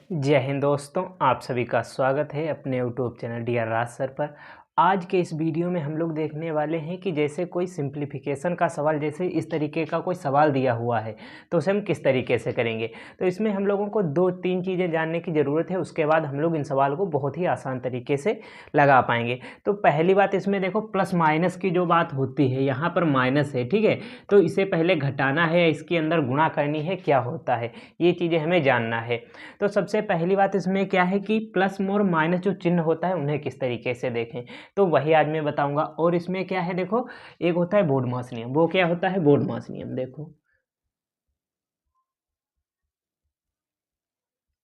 जय हिंद दोस्तों, आप सभी का स्वागत है अपने यूट्यूब चैनल डीआर राज सर पर। आज के इस वीडियो में हम लोग देखने वाले हैं कि जैसे कोई सिंप्लीफिकेशन का सवाल, जैसे इस तरीके का कोई सवाल दिया हुआ है तो उसे हम किस तरीके से करेंगे। तो इसमें हम लोगों को दो तीन चीज़ें जानने की ज़रूरत है, उसके बाद हम लोग इन सवाल को बहुत ही आसान तरीके से लगा पाएंगे। तो पहली बात, इसमें देखो प्लस माइनस की जो बात होती है, यहाँ पर माइनस है, ठीक है, तो इसे पहले घटाना है या इसके अंदर गुणा करनी है, क्या होता है, ये चीज़ें हमें जानना है। तो सबसे पहली बात इसमें क्या है कि प्लस और माइनस जो चिन्ह होता है उन्हें किस तरीके से देखें, तो वही आज मैं बताऊंगा। और इसमें क्या है, देखो एक होता है बोर्डमास नियम। वो क्या होता है बोर्डमास नियम, देखो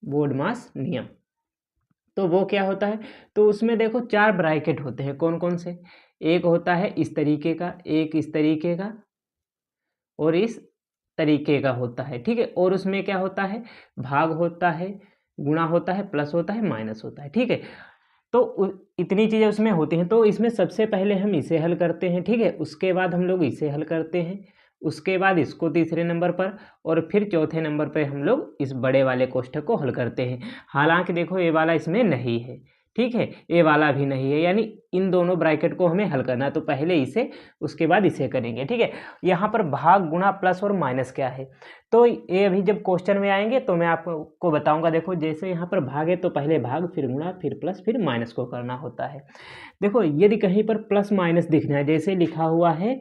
बोर्डमास नियम, तो वो क्या होता है, तो उसमें देखो चार ब्रैकेट होते हैं। कौन कौन से, एक होता है इस तरीके का, एक इस तरीके का और इस तरीके का होता है, ठीक है। और उसमें क्या होता है, भाग होता है, गुणा होता है, प्लस होता है, माइनस होता है, ठीक है। तो इतनी चीज़ें उसमें होती हैं। तो इसमें सबसे पहले हम इसे हल करते हैं, ठीक है, उसके बाद हम लोग इसे हल करते हैं, उसके बाद इसको तीसरे नंबर पर, और फिर चौथे नंबर पर हम लोग इस बड़े वाले कोष्ठक को हल करते हैं। हालांकि देखो ये वाला इसमें नहीं है, ठीक है, ये वाला भी नहीं है, यानी इन दोनों ब्रैकेट को हमें हल करना है। तो पहले इसे, उसके बाद इसे करेंगे, ठीक है। यहाँ पर भाग, गुणा, प्लस और माइनस क्या है, तो ये अभी जब क्वेश्चन में आएंगे तो मैं आपको बताऊंगा। देखो जैसे यहाँ पर भाग है तो पहले भाग, फिर गुणा, फिर प्लस, फिर माइनस को करना होता है। देखो यदि कहीं पर प्लस माइनस दिखना है, जैसे लिखा हुआ है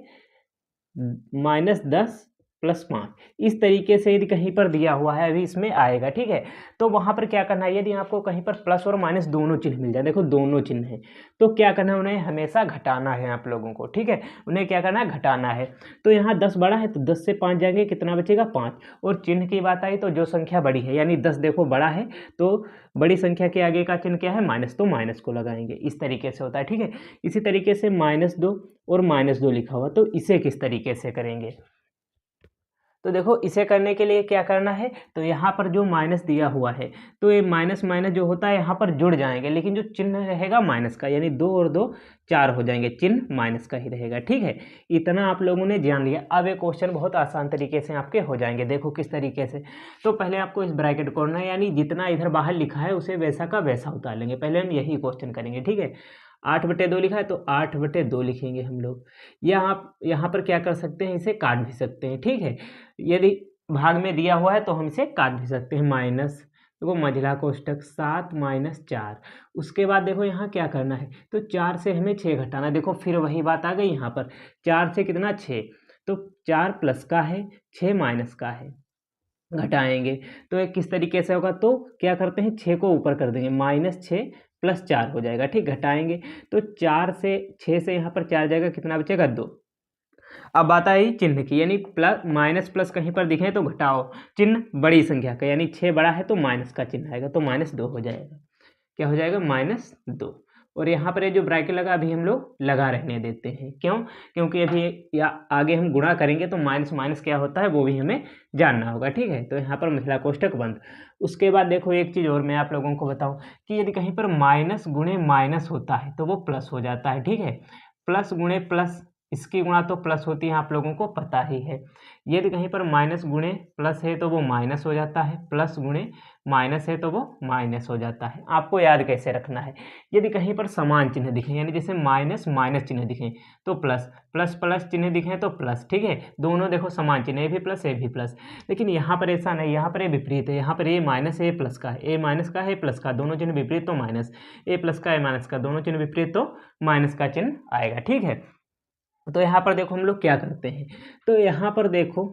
-10 + 5, इस तरीके से यदि कहीं पर दिया हुआ है, अभी इसमें आएगा, ठीक है। तो वहाँ पर क्या करना है, यदि आपको कहीं पर प्लस और माइनस दोनों चिन्ह मिल जाए, देखो दोनों चिन्ह हैं, तो क्या करना है, उन्हें हमेशा घटाना है आप लोगों को, ठीक है। उन्हें क्या करना है, घटाना है। तो यहाँ 10 बड़ा है तो 10 से 5 जाएंगे, कितना बचेगा 5। और चिन्ह की बात आई तो जो संख्या बड़ी है, यानी 10 देखो बड़ा है, तो बड़ी संख्या के आगे का चिन्ह क्या है, माइनस, तो माइनस को लगाएंगे। इस तरीके से होता है, ठीक है। इसी तरीके से -2 और -2 लिखा हुआ, तो इसे किस तरीके से करेंगे। तो देखो इसे करने के लिए क्या करना है, तो यहाँ पर जो माइनस दिया हुआ है, तो ये माइनस माइनस जो होता है यहाँ पर जुड़ जाएंगे, लेकिन जो चिन्ह रहेगा माइनस का, यानी 2 और 2 4 हो जाएंगे, चिन्ह माइनस का ही रहेगा, ठीक है। इतना आप लोगों ने जान लिया। अब ये क्वेश्चन बहुत आसान तरीके से आपके हो जाएंगे, देखो किस तरीके से। तो पहले आपको इस ब्रैकेट को करना है, यानी जितना इधर बाहर लिखा है उसे वैसा का वैसा उतार लेंगे। पहले हम यही क्वेश्चन करेंगे, ठीक है। 8/2 लिखा है तो 8/2 लिखेंगे हम लोग, या आप यहाँ पर क्या कर सकते हैं, इसे काट भी सकते हैं, ठीक है। यदि भाग में दिया हुआ है तो हम इसे काट भी सकते हैं। माइनस, देखो मझला कोष्ठक 7 - 4, उसके बाद देखो यहाँ क्या करना है, तो 4 से हमें 6 घटाना। देखो फिर वही बात आ गई यहाँ पर, 4 से कितना 6, तो 4 प्लस का है, 6 माइनस का है, घटाएंगे। तो ये किस तरीके से होगा, तो क्या करते हैं 6 को ऊपर कर देंगे, -6 + 4 हो जाएगा, ठीक। घटाएंगे तो 4 से 6 से यहाँ पर 4 जाएगा, कितना बचेगा 2। अब बात आई चिन्ह की, यानी प्लस माइनस प्लस कहीं पर दिखे तो घटाओ, चिन्ह बड़ी संख्या का, यानी 6 बड़ा है तो माइनस का चिन्ह आएगा, तो -2 हो जाएगा। क्या हो जाएगा, -2। और यहाँ पर ये जो ब्रैकेट लगा अभी हम लोग लगा रहने देते हैं, क्यों, क्योंकि अभी या आगे हम गुणा करेंगे तो माइनस माइनस क्या होता है वो भी हमें जानना होगा, ठीक है। तो यहाँ पर महिला कोष्ठक बंद। उसके बाद देखो एक चीज़ और मैं आप लोगों को बताऊँ कि यदि कहीं पर माइनस गुणे माइनस होता है तो वो प्लस हो जाता है, ठीक है। प्लस गुणे प्लस, इसकी गुणा तो प्लस होती है, आप लोगों को पता ही है। यदि कहीं पर माइनस गुणे प्लस है तो वो माइनस हो जाता है, प्लस गुणे माइनस है तो वो माइनस हो जाता है। आपको याद कैसे रखना है, यदि कहीं पर समान चिन्ह दिखे, यानी जैसे माइनस माइनस चिन्ह दिखे तो प्लस, प्लस प्लस चिन्ह दिखे तो प्लस, ठीक है। दोनों देखो समान चिन्ह, ए भी प्लस ए भी प्लस। लेकिन यहाँ पर ऐसा नहीं, यहाँ पर ये विपरीत है, यहाँ पर ए माइनस ए प्लस का है, ए माइनस का है प्लस का, दोनों चिन्ह विपरीत तो माइनस, ए प्लस का ए माइनस का, दोनों चिन्ह विपरीत तो माइनस का चिन्ह आएगा, ठीक है। तो यहाँ पर देखो हम लोग क्या करते हैं, तो यहाँ पर देखो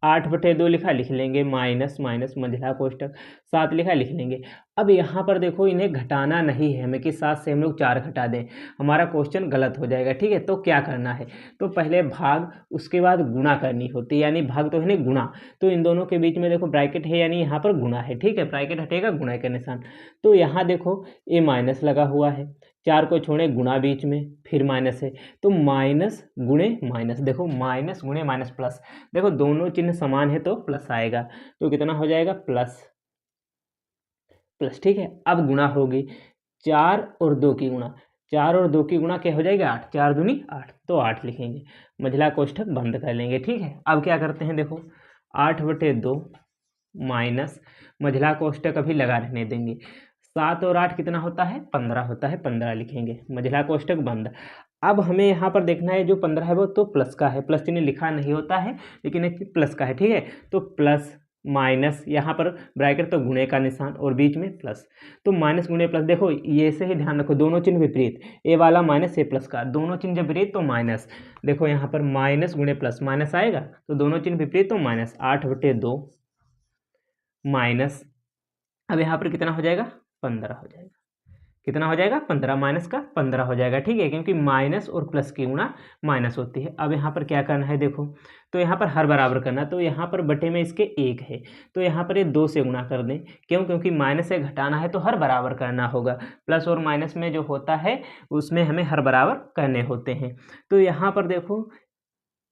8/2 लिखा, लिख लेंगे, माइनस माइनस मंझला कोष्ठक 7 लिखा, लिख लेंगे। अब यहाँ पर देखो इन्हें घटाना नहीं है हमें कि 7 से हम लोग 4 घटा दें, हमारा क्वेश्चन गलत हो जाएगा, ठीक है। तो क्या करना है, तो पहले भाग, उसके बाद गुणा करनी होती है, यानी भाग तो है नहीं गुणा, तो इन दोनों के बीच में देखो ब्रैकेट है, यानी यहाँ पर गुणा है, ठीक है। ब्रैकेट हटेगा, गुणा का निशान। तो यहाँ देखो ये माइनस लगा हुआ है, 4 को छोड़े, गुणा बीच में, फिर माइनस है, तो माइनस गुणे माइनस, देखो माइनस गुणे माइनस प्लस, देखो दोनों चिन्ह समान है तो प्लस आएगा, तो कितना हो जाएगा, प्लस प्लस, ठीक है। अब गुणा होगी, 4 और 2 की गुणा, 4 और 2 की गुणा क्या हो जाएगा, 8, 4 दूनी 8, तो 8 लिखेंगे, मंझला कोष्ठक बंद कर लेंगे, ठीक है। अब क्या करते हैं, देखो 8/2 माइनस मझला कोष्टक अभी लगा रहने देंगे। 7 और 8 कितना होता है 15 होता है, 15 लिखेंगे, मझला कोष्टक बंद। अब हमें यहाँ पर देखना है जो 15 है वो तो प्लस का है, प्लस चिन्ह लिखा नहीं होता है लेकिन एक प्लस का है, ठीक है। तो प्लस माइनस, यहाँ पर ब्रैकेट तो गुणे का निशान और बीच में प्लस, तो माइनस गुणे प्लस। देखो ये से ही ध्यान रखो, दोनों चिन्ह विपरीत, ए वाला माइनस ए प्लस का, दोनों चिन्ह जब विपरीत तो माइनस। देखो यहाँ पर माइनस गुणे प्लस माइनस आएगा, तो दोनों चिन्ह विपरीत तो माइनस, 8/2 माइनस, अब यहाँ पर कितना हो जाएगा 15 हो जाएगा, कितना हो जाएगा 15, माइनस का 15 हो जाएगा, ठीक है, क्योंकि माइनस और प्लस की गुणा माइनस होती है। अब यहाँ पर क्या करना है देखो, तो यहाँ पर हर बराबर करना, तो यहाँ पर बटे में इसके 1 है, तो यहाँ पर ये 2 से गुणा कर दें, क्यों, क्योंकि माइनस से घटाना है तो हर बराबर करना होगा, प्लस और माइनस में जो होता है उसमें हमें हर बराबर करने होते हैं। तो यहाँ पर देखो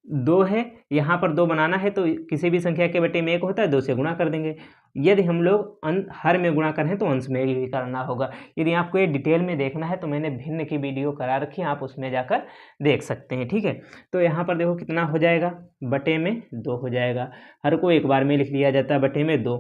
2 है, यहाँ पर 2 बनाना है तो किसी भी संख्या के बटे में 1 होता है, 2 से गुणा कर देंगे। यदि हम लोग हर में गुणा करें तो अंश में भी करना होगा। यदि आपको ये डिटेल में देखना है तो मैंने भिन्न की वीडियो करा रखी है, आप उसमें जाकर देख सकते हैं, ठीक है। तो यहाँ पर देखो कितना हो जाएगा, बटे में 2 हो जाएगा, हर को एक बार में लिख लिया जाता है, बटे में 2।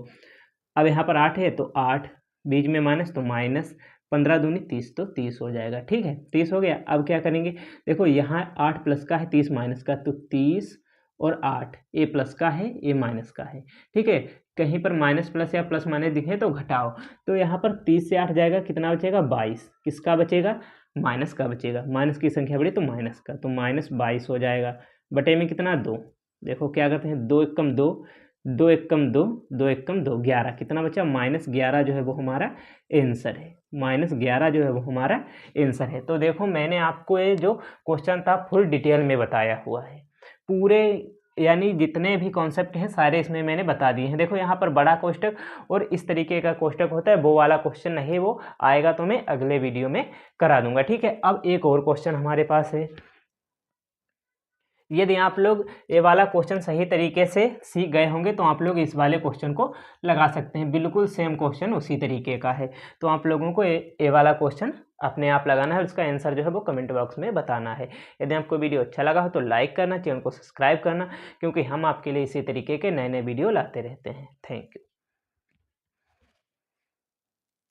अब यहाँ पर 8 है तो 8, बीच में माइनस तो माइनस, 15 दूनी 30 तो 30 हो जाएगा, ठीक है, 30 हो गया। अब क्या करेंगे, देखो यहाँ 8 प्लस का है 30 माइनस का, तो 30 और 8, ए प्लस का है ए माइनस का है, ठीक है। कहीं पर माइनस प्लस या प्लस माइनस दिखे तो घटाओ, तो यहाँ पर 30 से 8 जाएगा, कितना बचेगा 22, किसका बचेगा माइनस का बचेगा, माइनस की संख्या बड़ी तो माइनस का, तो -22 हो जाएगा, बटे में कितना 2। देखो क्या करते हैं, 2 एकम 2, 2 एकम 2, 2 एकम 2, 11, कितना बचा -11 जो है वो हमारा आंसर है, -11 जो है वो हमारा आंसर है। तो देखो मैंने आपको ये जो क्वेश्चन था फुल डिटेल में बताया हुआ है, पूरे यानी जितने भी कॉन्सेप्ट हैं सारे इसमें मैंने बता दिए हैं। देखो यहाँ पर बड़ा कोष्टक और इस तरीके का कोष्टक होता है, वो वाला क्वेश्चन नहीं, वो आएगा तो मैं अगले वीडियो में करा दूंगा, ठीक है। अब एक और क्वेश्चन हमारे पास है, यदि आप लोग ये वाला क्वेश्चन सही तरीके से सीख गए होंगे तो आप लोग इस वाले क्वेश्चन को लगा सकते हैं, बिल्कुल सेम क्वेश्चन उसी तरीके का है। तो आप लोगों को ये वाला क्वेश्चन अपने आप लगाना है, उसका आंसर जो है वो कमेंट बॉक्स में बताना है। यदि आपको वीडियो अच्छा लगा हो तो लाइक करना, चैनल को सब्सक्राइब करना, क्योंकि हम आपके लिए इसी तरीके के नए नए वीडियो लाते रहते हैं। Thank you.